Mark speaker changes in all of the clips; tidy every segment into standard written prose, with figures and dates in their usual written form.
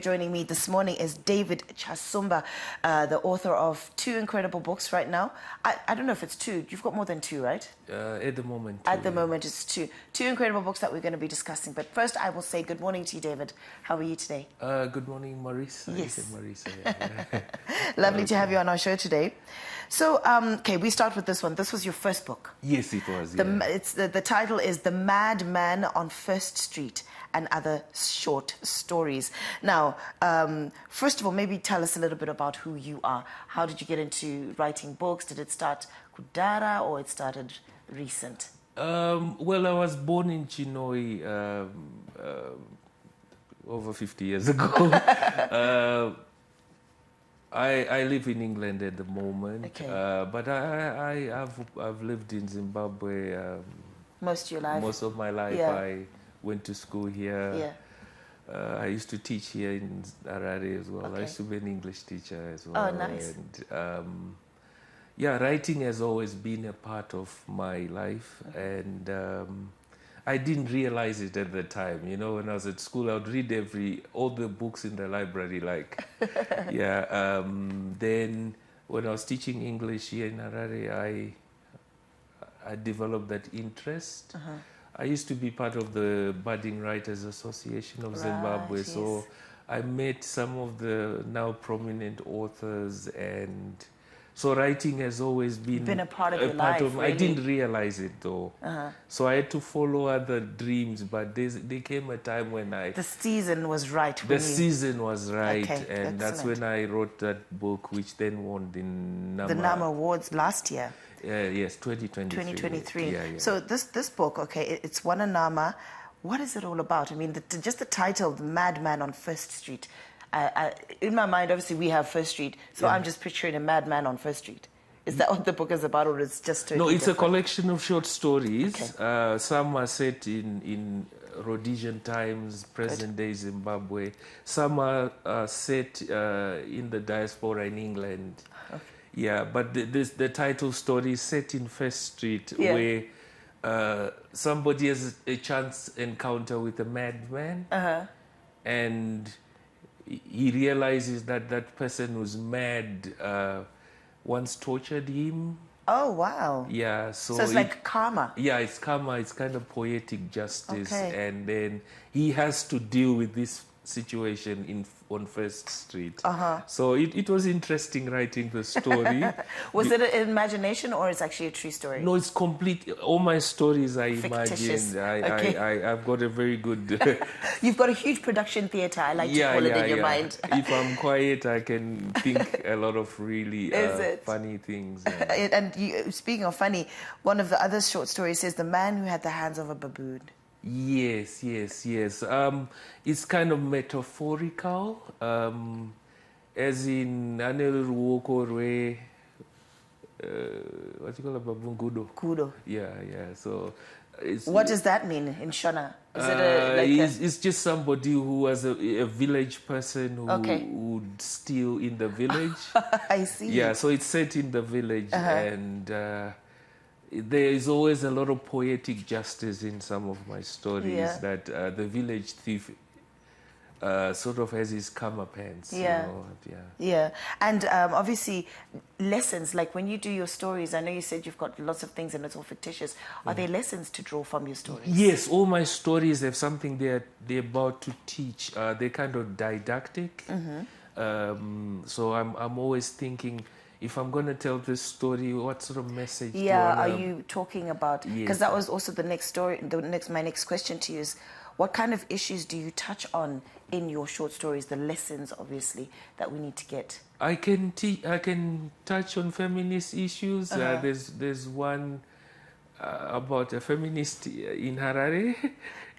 Speaker 1: Joining me this morning is David Chasumba, the author of two incredible books right now. I don't know if it's two. You've got more than two, right?
Speaker 2: At the moment.
Speaker 1: At the moment, it's two. Two incredible books that we're going to be discussing. But first, I will say good morning to you, David. How are you today?
Speaker 2: Good morning, Marisa.
Speaker 1: Yes.
Speaker 2: Marisa, yeah.
Speaker 1: Lovely to have you on our show today. So, okay, we start with this one. This was your first book.
Speaker 2: Yes, it was.
Speaker 1: The title is The Madman on First Street and Other Short Stories. Now, first of all, maybe tell us a little bit about who you are. How did you get into writing books? Did it start Kudara or it started recent?
Speaker 2: Well, I was born in Chinoy over 50 years ago. I live in England at the moment,
Speaker 1: Okay.
Speaker 2: but I've lived in Zimbabwe
Speaker 1: Most of your life?
Speaker 2: most of my life.
Speaker 1: Yeah.
Speaker 2: I went to school here.
Speaker 1: Yeah.
Speaker 2: I used to teach here in Harare as well.
Speaker 1: Okay.
Speaker 2: I used to be an English teacher as well.
Speaker 1: Oh, nice.
Speaker 2: And yeah, writing has always been a part of my life, and I didn't realize it at the time. You know, when I was at school, I would read all the books in the library, like, yeah. Then when I was teaching English here in Harare, I developed that interest. I used to be part of the Budding Writers Association of Zimbabwe, so
Speaker 1: yes.
Speaker 2: I met some of the now prominent authors, and so writing has always been
Speaker 1: a part of your life,
Speaker 2: I
Speaker 1: really.
Speaker 2: didn't realize it though. So I had to follow other dreams, but there came a time when
Speaker 1: The season was right.
Speaker 2: the season was right,
Speaker 1: Okay,
Speaker 2: and that's
Speaker 1: excellent.
Speaker 2: when I wrote that book, which then won the
Speaker 1: The NAMA Awards last year.
Speaker 2: yes, 2023.
Speaker 1: 2023.
Speaker 2: Yeah.
Speaker 1: So this book, okay, it's won a NAMA. What is it all about? I mean, just the title, The Madman on First Street. In my mind, obviously, we have First Street, so I'm just picturing a madman on First Street. Is that what the book is about, or it's just totally
Speaker 2: No, it's
Speaker 1: different?
Speaker 2: a collection of short stories.
Speaker 1: Okay.
Speaker 2: Some are set in Rhodesian times, present-day Zimbabwe. Some are set in the diaspora in England.
Speaker 1: Okay.
Speaker 2: Yeah, but the title story is set in First Street,
Speaker 1: Yeah.
Speaker 2: where somebody has a chance encounter with a madman, and he realizes that that person who's mad once tortured him.
Speaker 1: Oh, wow.
Speaker 2: Yeah,
Speaker 1: So it's like karma.
Speaker 2: Yeah, it's karma. It's kind of poetic justice,
Speaker 1: Okay.
Speaker 2: and then he has to deal with this situation on First Street. So it was interesting writing the story.
Speaker 1: Was it an imagination, or it's actually a true story?
Speaker 2: No, it's complete. All my stories I
Speaker 1: Fictitious.
Speaker 2: imagined.
Speaker 1: Okay.
Speaker 2: I've got a very good.
Speaker 1: You've got a huge production theatre, I like to call it in your mind.
Speaker 2: If I'm quiet, I can think a lot of really
Speaker 1: Is it?
Speaker 2: funny things. Yeah.
Speaker 1: And speaking of funny, one of the other short stories says, The Man Who Had the Hands of a Baboon.
Speaker 2: Yes. It's kind of metaphorical, as in Anel Ruokorwe, what you call a baboon?
Speaker 1: Kudo.
Speaker 2: Yeah. So,
Speaker 1: What does that mean in Shona? Is it
Speaker 2: it's just somebody who was a village person who
Speaker 1: Okay.
Speaker 2: would steal in the village.
Speaker 1: I see.
Speaker 2: Yeah, so it's set in the village, and there is always a lot of poetic justice in some of my stories.
Speaker 1: Yeah.
Speaker 2: That the village thief sort of has his comeuppance.
Speaker 1: Yeah.
Speaker 2: You know?
Speaker 1: Yeah, and obviously lessons, like when you do your stories, I know you said you've got lots of things and it's all fictitious. Are there lessons to draw from your stories?
Speaker 2: Yes, all my stories have something they're about to teach. They're kind of didactic. So I'm always thinking, if I'm going to tell this story, what sort of message do I
Speaker 1: Are
Speaker 2: wanna...
Speaker 1: you talking about, because
Speaker 2: Yes.
Speaker 1: that was also the next story, my next question to you is, what kind of issues do you touch on in your short stories, the lessons, obviously, that we need to get?
Speaker 2: I can touch on feminist issues. There's one about a feminist in Harare.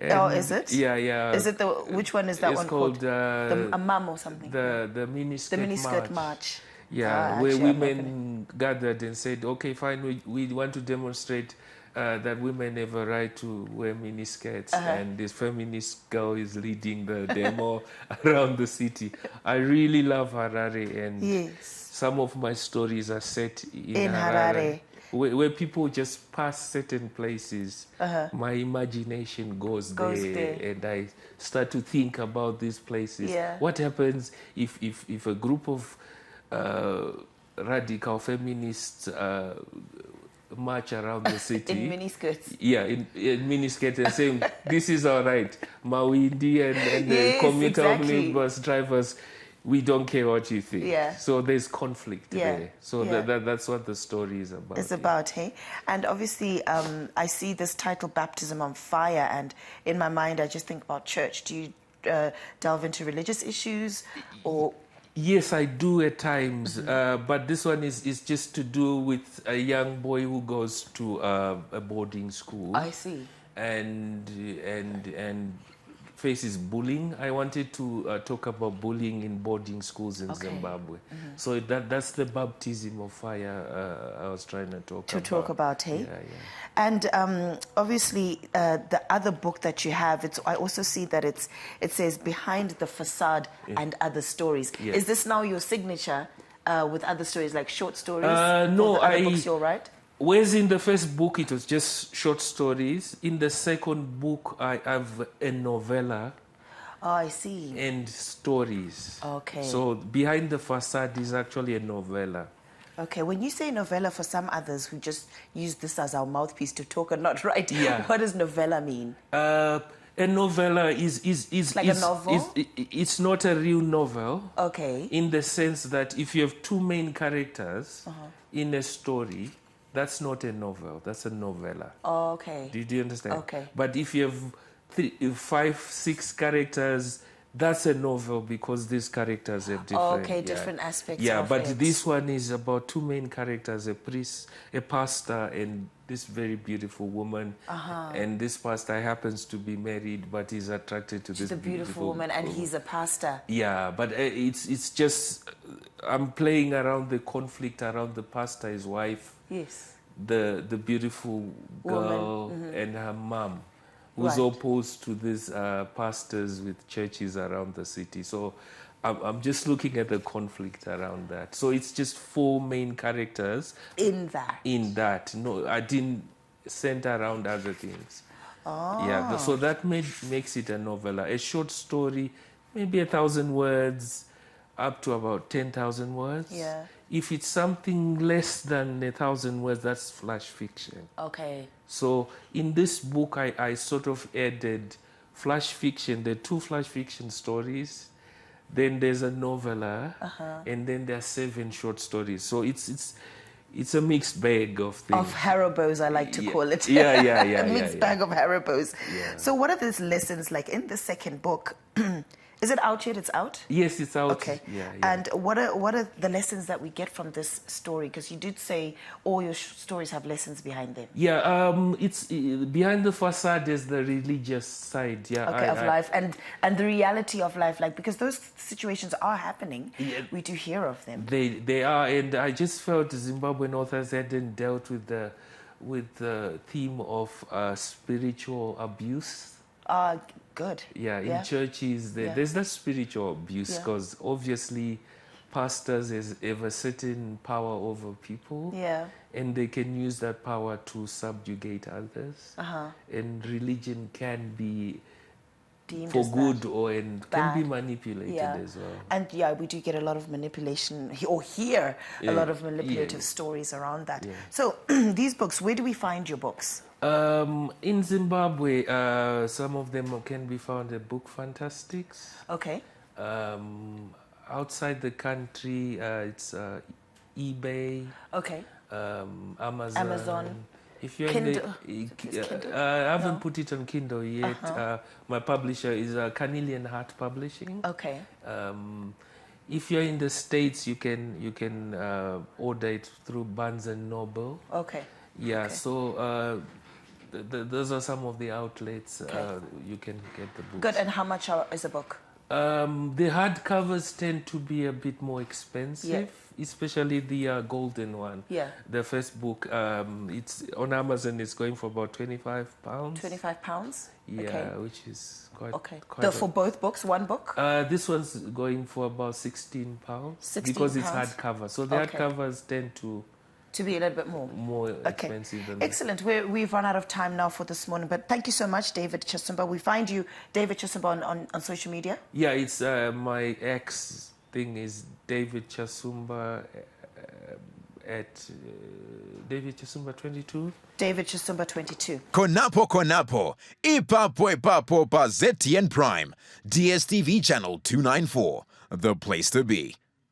Speaker 1: Oh, is it?
Speaker 2: Yeah.
Speaker 1: Is it which one is that
Speaker 2: it's
Speaker 1: one
Speaker 2: called?
Speaker 1: The Amam or something?
Speaker 2: The miniskirt
Speaker 1: march.
Speaker 2: Yeah, where
Speaker 1: actually,
Speaker 2: women gathered and said, okay, fine, we want to demonstrate that women have a right to wear miniskirts, and this feminist girl is leading the demo around the city. I really love Harare, and
Speaker 1: Yes.
Speaker 2: some of my stories are set in
Speaker 1: In Harare.
Speaker 2: where people just pass certain places, my imagination goes there, and I start to think about these places.
Speaker 1: Yeah.
Speaker 2: What happens if a group of radical feminists march around the city
Speaker 1: in miniskirts?
Speaker 2: Yeah, in miniskirts, and saying this is all right, Mawindi and
Speaker 1: Yes,
Speaker 2: the commuter
Speaker 1: exactly.
Speaker 2: bus drivers. We don't care what you think.
Speaker 1: Yeah.
Speaker 2: So there's conflict
Speaker 1: Yeah.
Speaker 2: there. So
Speaker 1: Yeah.
Speaker 2: that's what the story is about.
Speaker 1: It's about, hey? And obviously, I see this title, Baptism on Fire, and in my mind, I just think about church. Do you delve into religious issues, or...?
Speaker 2: Yes, I do at times, but this one is just to do with a young boy who goes to a boarding school.
Speaker 1: I see.
Speaker 2: And faces bullying. I wanted to talk about bullying in boarding schools in Zimbabwe. So that's the baptism of fire I was trying to talk about.
Speaker 1: Hey?
Speaker 2: Yeah, yeah.
Speaker 1: And obviously, the other book that you have, I also see that it says Behind the Facade and Other Stories.
Speaker 2: Yeah.
Speaker 1: Is this now your signature with other stories, like short stories?
Speaker 2: No,
Speaker 1: the other books you'll write?
Speaker 2: Whereas in the first book, it was just short stories. In the second book, I have a novella.
Speaker 1: Oh, I see.
Speaker 2: And stories.
Speaker 1: Okay.
Speaker 2: So Behind the Facade is actually a novella.
Speaker 1: Okay, when you say novella, for some others who just use this as our mouthpiece to talk and not write, what does novella mean?
Speaker 2: A novella is
Speaker 1: like a novel?
Speaker 2: It's not a real novel.
Speaker 1: Okay.
Speaker 2: In the sense that if you have two main characters in a story, that's not a novel. That's a novella.
Speaker 1: Oh, okay.
Speaker 2: Do you understand?
Speaker 1: Okay.
Speaker 2: But if you have 5, 6 characters, that's a novel because these characters have different...
Speaker 1: different aspects
Speaker 2: Yeah,
Speaker 1: of
Speaker 2: but
Speaker 1: it.
Speaker 2: this one is about two main characters, a priest, a pastor, and this very beautiful woman. And this pastor happens to be married, but he's attracted to this
Speaker 1: beautiful woman, and he's a pastor.
Speaker 2: Yeah, but it's just... I'm playing around the conflict around the pastor, his wife,
Speaker 1: yes,
Speaker 2: the beautiful girl, and her mom, who's opposed to these pastors with churches around the city. So I'm just looking at the conflict around that. So it's just 4 main characters.
Speaker 1: In that?
Speaker 2: No, I didn't center around other things.
Speaker 1: Oh.
Speaker 2: Yeah, so that makes it a novella. A short story, maybe 1,000 words, up to about 10,000 words.
Speaker 1: Yeah.
Speaker 2: If it's something less than 1,000 words, that's flash fiction.
Speaker 1: Okay.
Speaker 2: So in this book, I sort of added flash fiction. There are 2 flash fiction stories. Then there's a novella, and then there are 7 short stories. So it's a mixed bag of things.
Speaker 1: Of Haribos, I like to call it.
Speaker 2: Yeah.
Speaker 1: A mixed bag of Haribos.
Speaker 2: Yeah.
Speaker 1: So what are these lessons like in the second book? Is it out yet? It's out?
Speaker 2: Yes, it's out.
Speaker 1: Okay.
Speaker 2: Yeah.
Speaker 1: And what are the lessons that we get from this story? Because you did say all your stories have lessons behind them.
Speaker 2: Yeah, it's Behind the Facade is the religious side. Yeah.
Speaker 1: Okay, of life and the reality of life, like, because those situations are happening. Yeah, we do hear of them.
Speaker 2: They are, and I just felt Zimbabwean authors hadn't dealt with the theme of spiritual abuse.
Speaker 1: Good.
Speaker 2: Yeah, in churches, there's that spiritual abuse because obviously pastors have a certain power over people. Yeah. And they can use that power to subjugate others. And religion can be deemed for good and can be manipulated as well. And
Speaker 1: we do get a lot of manipulation, or hear a lot of manipulative stories around that. So these books, where do we find your books?
Speaker 2: In Zimbabwe, some of them can be found at Book Fantastics.
Speaker 1: Okay.
Speaker 2: Outside the country, it's eBay.
Speaker 1: Okay.
Speaker 2: Amazon. If you're
Speaker 1: Kindle.
Speaker 2: I haven't put it on Kindle yet. My publisher is Carnelian Heart Publishing.
Speaker 1: Okay.
Speaker 2: If you're in the States, you can order it through Barnes and Noble.
Speaker 1: Okay.
Speaker 2: Yeah.
Speaker 1: Okay.
Speaker 2: So those are some of the outlets you can get the books.
Speaker 1: Good. And how much is a book?
Speaker 2: The hardcovers tend to be a bit more expensive, especially the golden one. Yeah. The first book, it's on Amazon. It's going for about £25.
Speaker 1: £25.
Speaker 2: Yeah, which is quite.
Speaker 1: Okay. For both books, one book.
Speaker 2: This one's going for about £16. Because it's hardcover. So the hardcovers tend to
Speaker 1: to be a little bit more.
Speaker 2: More expensive than that.
Speaker 1: Excellent. We've run out of time now for this morning, but thank you so much, David Chasumba. We find you, David Chasumba, on social media.
Speaker 2: Yeah, it's my ex thing is David Chasumba at David Chasumba 22.
Speaker 1: David Chasumba 22.
Speaker 3: Konapo, ipapo pa ZTN Prime, DSTV channel 294, the place to be.